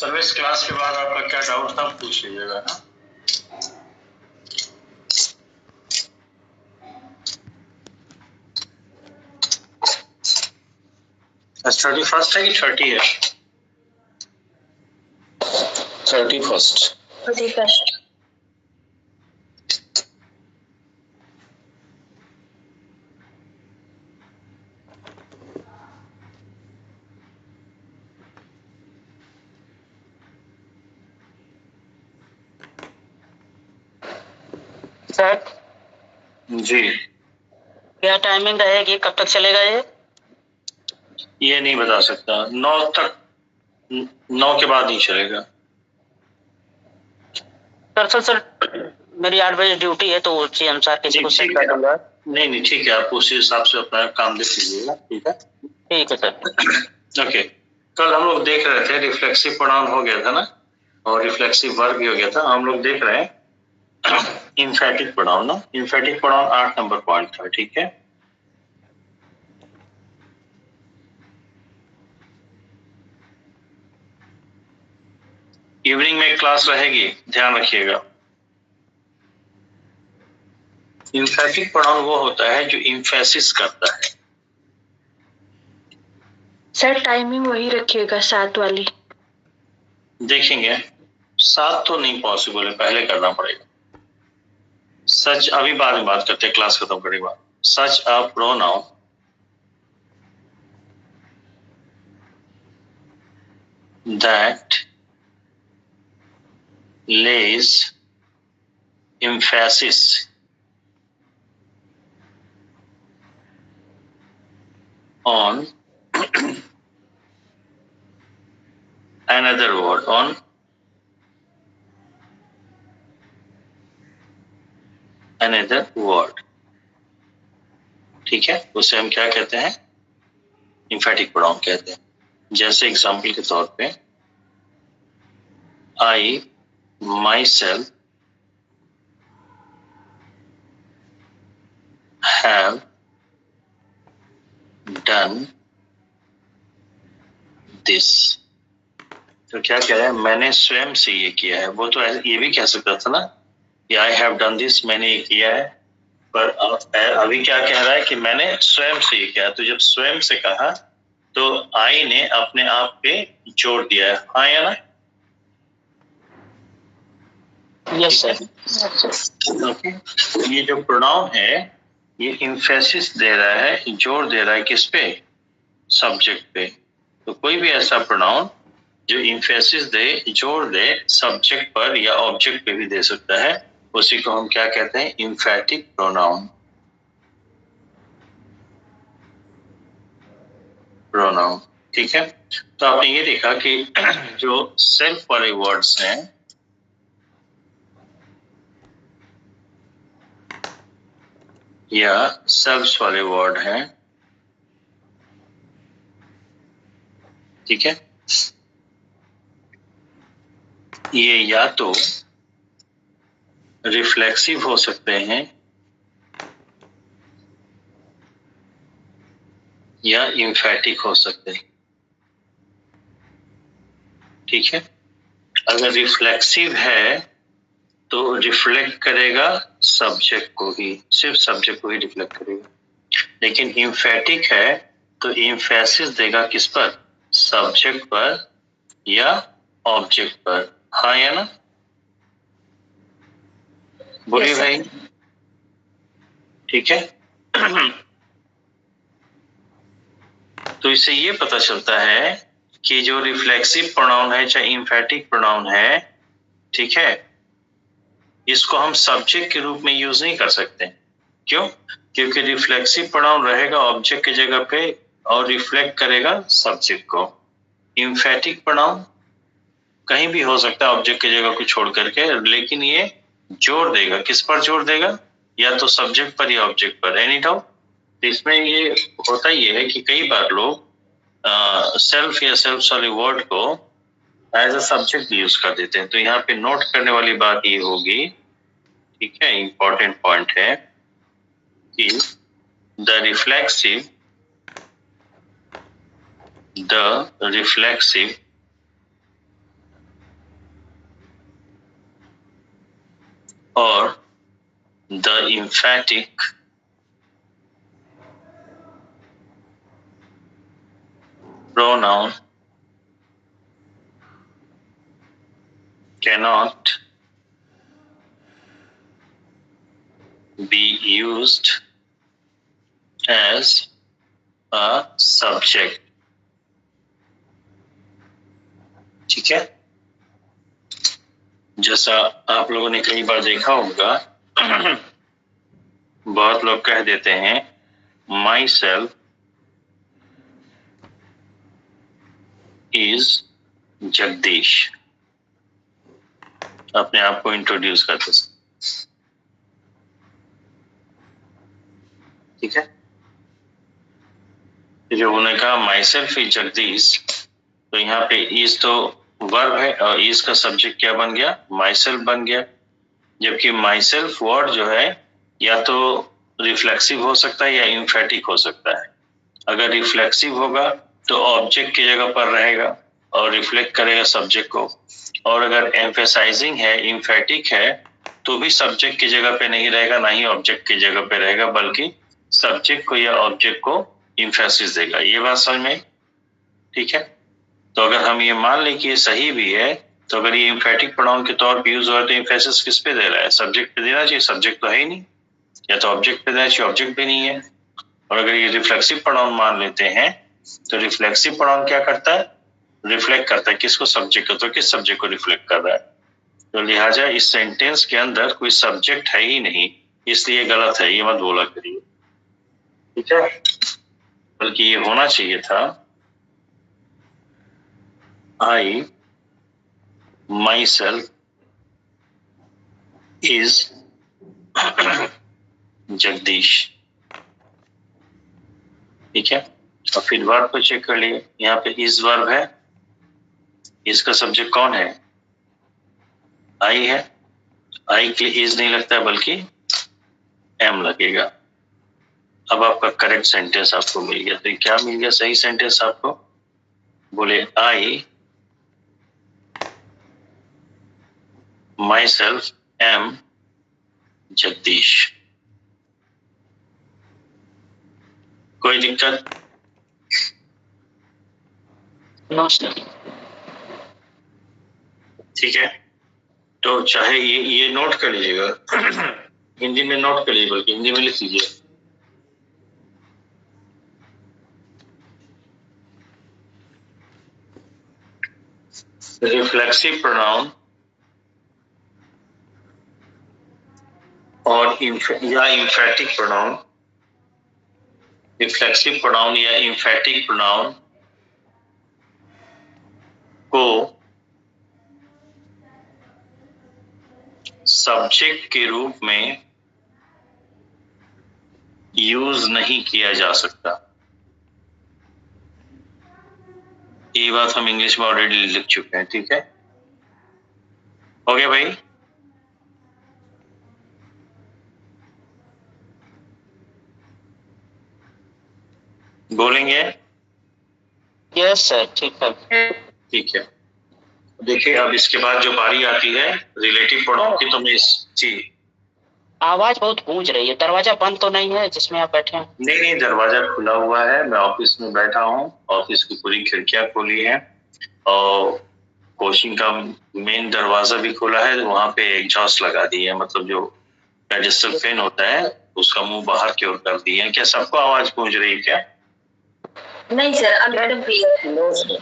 Service class के बाद आपका क्या डाउट था पूछ लीजिएगा ना। आज 31 है कि 30 है? 31st। सर जी, क्या टाइमिंग रहेगी, कब तक चलेगा ये नहीं बता सकता। 9 तक, 9 के बाद नहीं चलेगा। सर मेरी 8 बजे ड्यूटी है तो उसी अनुसार किसी को सेट कर दूंगा। नहीं ठीक है, आप उसी हिसाब से अपना काम देख लीजिएगा। ठीक है सर। ओके। कल हम लोग देख रहे थे रिफ्लेक्सिव प्रोनाउन हो गया था ना, और रिफ्लेक्सिव वर्ब भी हो गया था। हम लोग देख रहे हैं इम्फेटिक प्रोनाउन ना। इम्फेटिक प्रोनाउन 8 नंबर पॉइंट था। ठीक है, इवनिंग में क्लास रहेगी, ध्यान रखिएगा। इम्फेटिक प्रोनाउन वो होता है जो इम्फेसिस करता है। सर टाइमिंग वही रखिएगा 7 वाली। देखेंगे 7 तो नहीं पॉसिबल है, पहले करना पड़ेगा। सच अभी बाद में बात करते हैं, क्लास खत्म करने के बाद। Such a pronoun that lays emphasis on another word, on another word। ठीक है, उसे हम क्या कहते हैं? इम्फेटिक प्रोनाउन कहते हैं। जैसे एग्जाम्पल के तौर पे I myself have done this। तो क्या कह रहा है? मैंने स्वयं से ये किया है। वो तो ये भी कह सकता था ना कि I have done this, मैंने ये किया है। पर अभी क्या कह रहा है कि मैंने स्वयं से ये किया। तो जब स्वयं से कहा तो आई ने अपने आप पे जोर दिया है। हाँ या ना? Yes sir. ओके, ये जो प्रोनाउन है ये इम्फेसिस दे रहा है, जोर दे रहा है किस पे? सब्जेक्ट पे। तो कोई भी ऐसा प्रोनाउन जो इम्फेसिस दे, जोर दे सब्जेक्ट पर या ऑब्जेक्ट पे भी दे सकता है, उसी को हम क्या कहते हैं? Emphatic pronoun. प्रोनाउन, ठीक है। तो आपने ये देखा कि जो सेल्फ वाले वर्ड्स हैं या सेल्फ्स वाले वर्ड हैं, ठीक है, ये या तो रिफ्लेक्सिव हो सकते हैं या इम्फेटिक हो सकते हैं। ठीक है, अगर रिफ्लेक्सिव है तो रिफ्लेक्ट करेगा सब्जेक्ट को ही, सिर्फ सब्जेक्ट को ही रिफ्लेक्ट करेगा। लेकिन इम्फेटिक है तो इम्फेसिस देगा किस पर? सब्जेक्ट पर या ऑब्जेक्ट पर। हाँ या ना? बोलिए भाई। ठीक है तो इससे ये पता चलता है कि जो रिफ्लेक्सिव प्रोनाउन है चाहे इम्फेटिक प्रोनाउन है, ठीक है, इसको हम सब्जेक्ट के रूप में यूज नहीं कर सकते। क्यों? क्योंकि रिफ्लेक्सिव प्रोनाउन रहेगा ऑब्जेक्ट की जगह पे और रिफ्लेक्ट करेगा सब्जेक्ट को। इम्फेटिक प्रोनाउन कहीं भी हो सकता है ऑब्जेक्ट की जगह को छोड़ करके, लेकिन ये जोर देगा। किस पर जोर देगा? या तो सब्जेक्ट पर या ऑब्जेक्ट पर। Any doubt? इसमें ये होता ही है कि कई बार लोग सेल्फ या सेल्फ वाले वर्ड को एज अ सब्जेक्ट यूज कर देते हैं। तो यहाँ पे नोट करने वाली बात ये होगी, ठीक है, इंपॉर्टेंट पॉइंट है कि the reflexive or the emphatic pronoun cannot be used as a subject. ठीक है, जैसा आप लोगों ने कई बार देखा होगा बहुत लोग कह देते हैं माई सेल्फ इज जगदीश, अपने आप को इंट्रोड्यूस करते हैं। ठीक है, जब उन्होंने कहा माई सेल्फ इज जगदीश, तो यहाँ पे इज तो वर्ब है और इज का सब्जेक्ट क्या बन गया, माई सेल्फ बन गया। जबकि माई सेल्फ वर्ड जो है या तो रिफ्लेक्सिव हो सकता है या इम्फेटिक हो सकता है। अगर रिफ्लेक्सिव होगा तो ऑब्जेक्ट की जगह पर रहेगा और रिफ्लेक्ट करेगा सब्जेक्ट को, और अगर एम्फेसाइजिंग है, इम्फेटिक है, तो भी सब्जेक्ट की जगह पे नहीं रहेगा, ना ही ऑब्जेक्ट की जगह पे रहेगा, बल्कि सब्जेक्ट को या ऑब्जेक्ट को इम्फेसिस देगा। ये बात समझ में? ठीक है, तो अगर हम ये मान लें कि ये सही भी है, तो अगर ये इम्फेटिक प्रोनाउन के तौर पे यूज हो रहा है तो इम्फेसिस किस पे दे रहा है, सब्जेक्ट पे देना चाहिए, सब्जेक्ट तो है ही नहीं, या तो ऑब्जेक्ट पे देना चाहिए, ऑब्जेक्ट भी नहीं है। और अगर ये रिफ्लेक्सिव प्रोनाउन मान लेते हैं तो रिफ्लेक्सिव प्रोनाउन क्या करता है, रिफ्लेक्ट करता है किसको, सब्जेक्ट को, तो किस सब्जेक्ट को रिफ्लेक्ट कर रहा है। तो लिहाजा इस सेंटेंस के अंदर कोई सब्जेक्ट है ही नहीं, इसलिए गलत है, ये मत बोला करिए। ठीक है, बल्कि ये होना चाहिए था आई माई सेल्फ इज जगदीश। ठीक है, और फिर वर्ब को चेक कर लिए, यहाँ पे इज वर्ब है, इसका सब्जेक्ट कौन है, आई है, आई के लिए इज नहीं लगता है बल्कि एम लगेगा। अब आपका करेक्ट सेंटेंस आपको मिल गया। तो क्या मिल गया सही सेंटेंस आपको, बोले I myself am Jagdish. कोई दिक्कत? No sir. ठीक है, तो चाहे ये नोट कर लीजिएगा हिंदी में नोट कर लीजिए, बल्कि हिंदी में लिख लीजिए। रिफ्लेक्सिव प्रोनाउन और या इम्फेटिक प्रोनाउन, रिफ्लेक्सिव प्रोनाउन या इम्फेटिक प्रोनाउन को सब्जेक्ट के रूप में यूज नहीं किया जा सकता। ये बात हम इंग्लिश में ऑलरेडी लिख चुके हैं। ठीक है, हो गया भाई? बोलेंगे? यस सर, ठीक है। ठीक है, देखिए अब इसके बाद जो बारी आती है रिलेटिव प्रोनाउन की, तो मैं जी आवाज बहुत गूंज रही है, दरवाजा बंद तो नहीं है जिसमें आप बैठे हैं? नहीं नहीं, दरवाजा खुला हुआ है, मैं ऑफिस में बैठा हूँ, ऑफिस की पूरी खिड़कियां खोली हैं और कोचिंग का मेन दरवाजा भी खोला है, वहां पे एग्जॉस्ट लगा दी है, मतलब जो पेडेस्टल फैन होता है उसका मुंह बाहर की ओर कर दी है। क्या सबको आवाज गूंज रही है क्या? नहीं सर, अब एकदम क्लियर।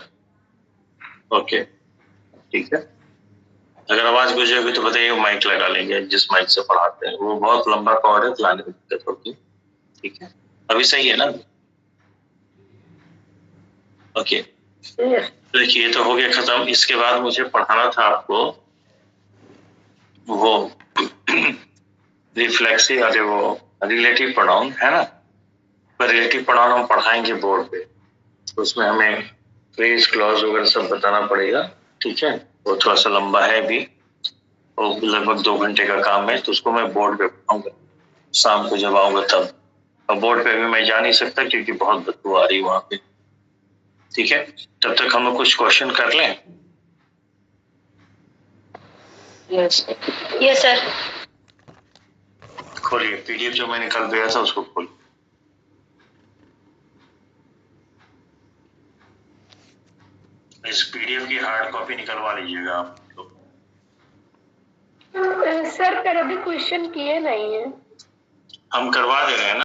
ओके, ठीक है, अगर आवाज गूंजेगी तो बताइए, माइक लगा लेंगे, जिस माइक से पढ़ाते हैं वो बहुत लंबा कॉर्ड है, लाने में दिक्कत होगी। ठीक है, अभी सही है ना? ओके, देखिए तो हो गया खत्म। इसके बाद मुझे पढ़ाना था आपको वो रिफ्लेक्सिव, अरे वो रिलेटिव प्रोनाउन है ना, पर रिलेटिव प्रोनाउन हम पढ़ाएंगे बोर्ड पे, तो उसमें हमें फ्रेज क्लॉज वगैरह सब बताना पड़ेगा। ठीक है, वो थोड़ा सा लंबा है भी, वो लगभग 2 घंटे का काम है, तो उसको मैं बोर्ड पे पढ़ाऊंगा शाम को जब आऊंगा तब। और बोर्ड पे भी मैं जा नहीं सकता क्योंकि बहुत बदबू आ रही है वहां पे। ठीक है, तब तक हम लोग कुछ क्वेश्चन कर लें। Yes yes sir. खोलिए पीडीएफ जो मैंने कल भेजा था उसको खोलिए। इस पीडीएफ की हार्ड कॉपी निकलवा लीजिएगा आप लोग। सर पर अभी क्वेश्चन किए नहीं है। हम करवा दे रहे हैं ना।